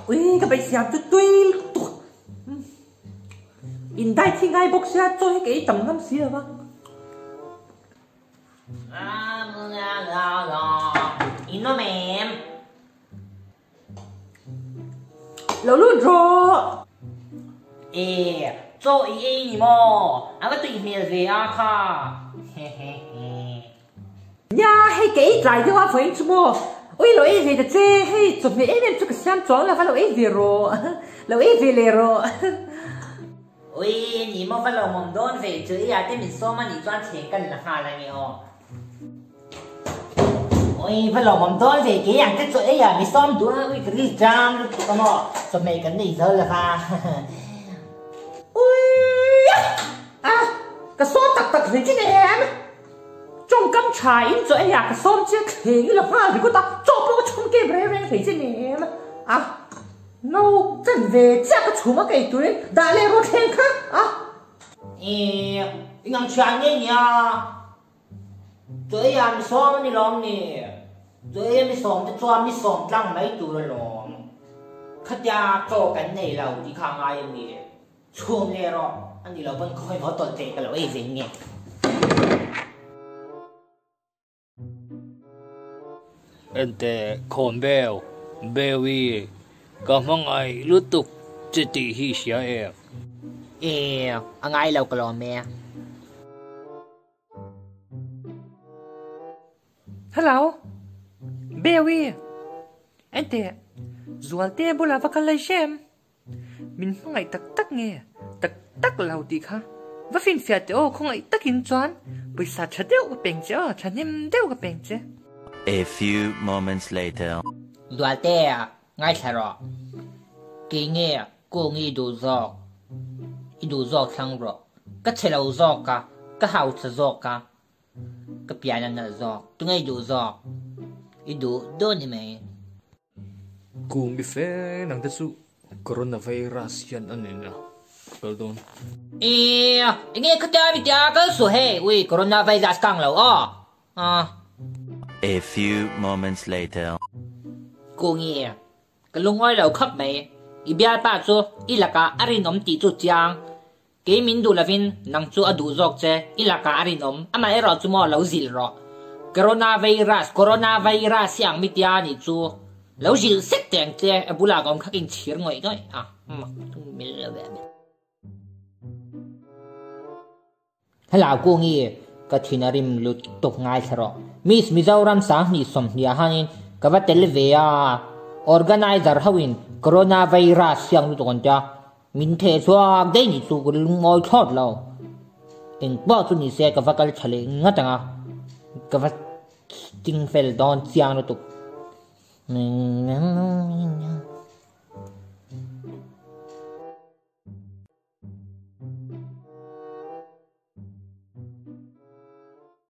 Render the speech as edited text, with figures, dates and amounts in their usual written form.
ui cái bây giờ tôi in đại thì ngay bốc xe cho cái tầm năm xưa vâng Ino mem. lâu luôn rồi Cho ý mo. Anh có tùy miệng về à kha. nhà hay cái lại thì hoa phải chứ mò ui lâu ấy về được chứ hay chụp mấy em chụp cái xem chó là phải lâu ấy về rồi lâu ấy về lẹ rồi Ui, nhỉ mo phải lâu mồm đón về chứ à, tên mình xóm mà nhỉ doan tiền cần là hà là nhiều. Ôi, phải lâu mồm đón về cái dạng cái chỗ ấy à, mình xóm đũa ui cái gì jam lúc tụi nó, cho mày cái này giờ là hà. ui cái xóm tặc thì chứ em trong cắm trại in cho ấy cái xóm chứ thì là hoa thì có ta cho bố trong cái bể thì chứ em nó真về chắc cái chủ mà cái tuổi đã lên một thiên khác ngang chuyện nhỉ nhá. Rồi à, mình xóm đi làm nè. Rồi mình xóm mình xóm lăng mấy tụi nó làm. Khách nhà cho cái này là đi khang ai nè. Chuông nè rồi, anh đi là vẫn coi nó toàn thế cái là ấy gì nhỉ. Ente con beo bewi kamangai lutuk chiti hi sia Ang ai lâu cái lò mẹ. hello Bewi ente zualte bola vakalai shem min ngai tak nghe tak lau ti kha va fin fiat o khong tak in chuan paisa chadeu ka peng che chanim deu ka peng che A few moments later. Duarte à, ngay thà rồi. Kỳ nghe, cô nghĩ đủ giọt thăng rồi. Cái chế lâu giọt cả, cái hậu sẽ giọt cả. Cái piano là giọt, tôi ngay đủ giọt. Ý đủ đôi này mày. kung bife nang tasu coronavirus yan anina pardon Nghe cái cha bị cha cái số hệ, ui coronavirus càng lâu A few moments later. Cô nghe, cái lông oi lâu khắp mày. Ý bia ba chú, ý là cả ari nóm tí chú chang. Cái mình đủ là vin, nang chú ở đủ giọt chế, ý là cả ari nóm, ama ấy rồi chú mò lâu dịl rồi. Coronavirus yang mit ya ni chú. Lâu dịl xét tiền chế, bù là gom khắc in chìa ngồi thôi. Hello cô nghe, cái thìn arim lụt tục ngay thà rồi. Miss Mizoram sáng ni som ni hanin, cái vật television organizer hawin coronavirus yang lụt còn cha. Mình thấy cho đây ni chú cái ngồi thọt lâu. In bao chú ni xe cái vật cái chale ngắt à. Cái vật ting fel don chiang lụt tục.